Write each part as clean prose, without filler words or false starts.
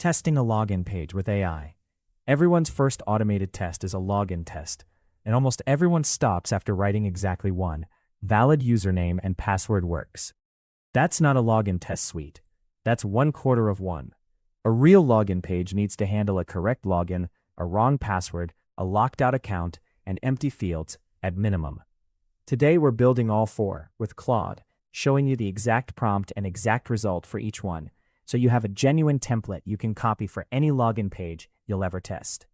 Testing a login page with AI. Everyone's first automated test is a login test, and almost everyone stops after writing exactly one. Valid username and password works. That's not a login test suite. That's 1/4 of one. A real login page needs to handle a correct login, a wrong password, a locked-out account, and empty fields at minimum. Today we're building all four with Claude, showing you the exact prompt and exact result for each one, so you have a genuine template you can copy for any login page you'll ever test.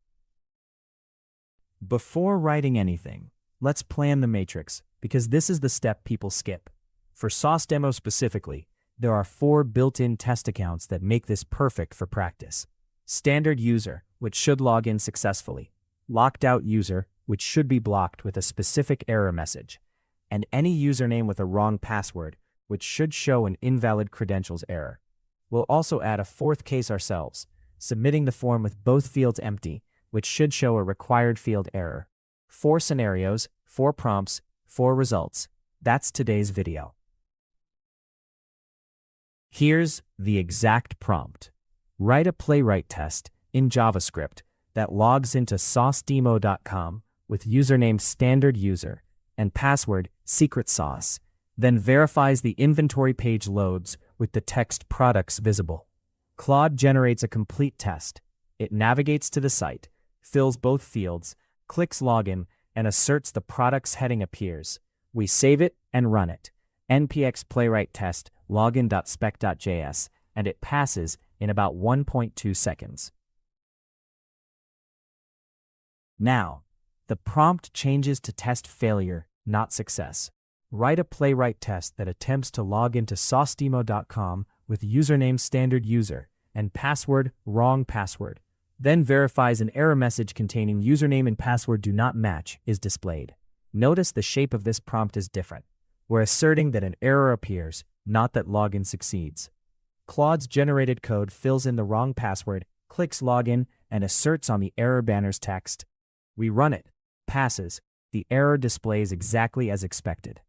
Before writing anything, let's plan the matrix, because this is the step people skip. For Sauce Demo specifically, there are 4 built-in test accounts that make this perfect for practice. Standard user, which should log in successfully. Locked out user, which should be blocked with a specific error message. And any username with a wrong password, which should show an invalid credentials error. We'll also add a 4th case ourselves, submitting the form with both fields empty, which should show a required field error. 4 scenarios, 4 prompts, 4 results. That's today's video. Here's the exact prompt. Write a Playwright test in JavaScript that logs into saucedemo.com with username standard user and password secret sauce, then verifies the inventory page loads with the text products visible. Claude generates a complete test. It navigates to the site, fills both fields, clicks login, and asserts the products heading appears. We save it and run it. npx playwright test login.spec.js, and it passes in about 1.2 seconds. Now, the prompt changes to test failure, not success. Write a Playwright test that attempts to log into saucedemo.com with username standard user and password wrong password, then verifies an error message containing username and password do not match is displayed. Notice the shape of this prompt is different. We're asserting that an error appears, not that login succeeds. Claude's generated code fills in the wrong password, clicks login, and asserts on the error banner's text. We run it, passes, the error displays exactly as expected.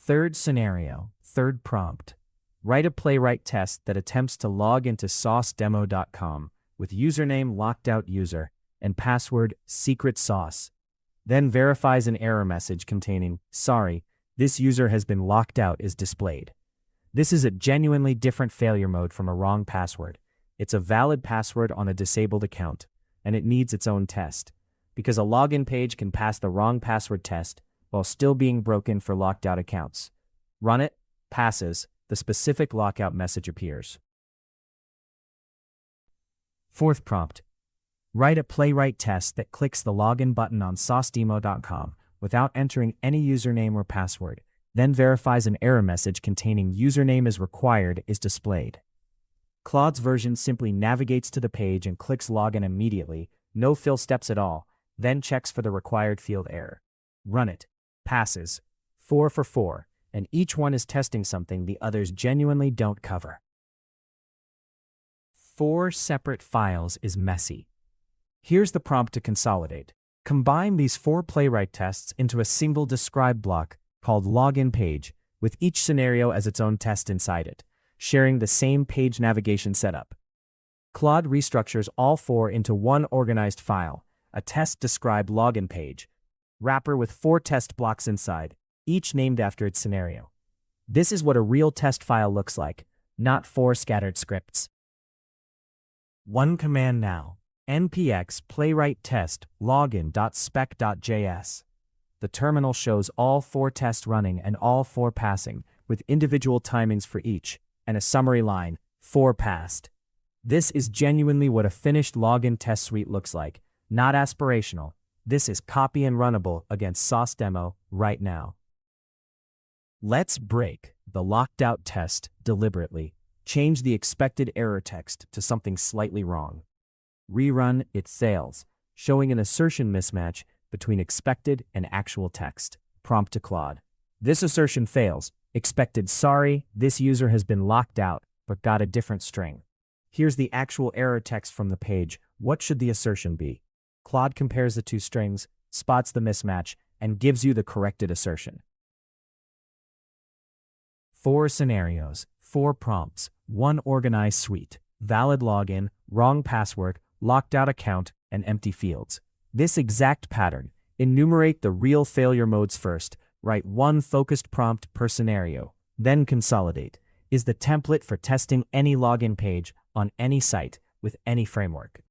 Third scenario, third prompt. Write a Playwright test that attempts to log into saucedemo.com with username locked out user and password secret sauce, then verifies an error message containing, sorry, this user has been locked out is displayed. This is a genuinely different failure mode from a wrong password. It's a valid password on a disabled account, and it needs its own test, because a login page can pass the wrong password test while still being broken for locked out accounts. Run it, passes, the specific lockout message appears. Fourth prompt. Write a Playwright test that clicks the login button on saucedemo.com without entering any username or password, then verifies an error message containing username is required is displayed. Claude's version simply navigates to the page and clicks login immediately, no fill steps at all, then checks for the required field error. Run it, passes, 4 for 4, and each one is testing something the others genuinely don't cover. 4 separate files is messy. Here's the prompt to consolidate. Combine these 4 Playwright tests into a single describe block called login page, with each scenario as its own test inside it, sharing the same page navigation setup. Claude restructures all 4 into one organized file, a test describe login page, wrapper with 4 test blocks inside, each named after its scenario. This is what a real test file looks like, not 4 scattered scripts. One command now. npx playwright test login.spec.js. The terminal shows all 4 tests running and all 4 passing, with individual timings for each, and a summary line, 4 passed. This is genuinely what a finished login test suite looks like, not aspirational. This is copy and runnable against Sauce Demo right now. Let's break the locked out test deliberately. Change the expected error text to something slightly wrong. Rerun, it fails, showing an assertion mismatch between expected and actual text. Prompt to Claude. This assertion fails. Expected sorry, this user has been locked out, but got a different string. Here's the actual error text from the page. What should the assertion be? Claude compares the 2 strings, spots the mismatch, and gives you the corrected assertion. 4 scenarios, 4 prompts, one organized suite: valid login, wrong password, locked out account, and empty fields. This exact pattern: enumerate the real failure modes first, write one focused prompt per scenario, then consolidate, is the template for testing any login page on any site with any framework.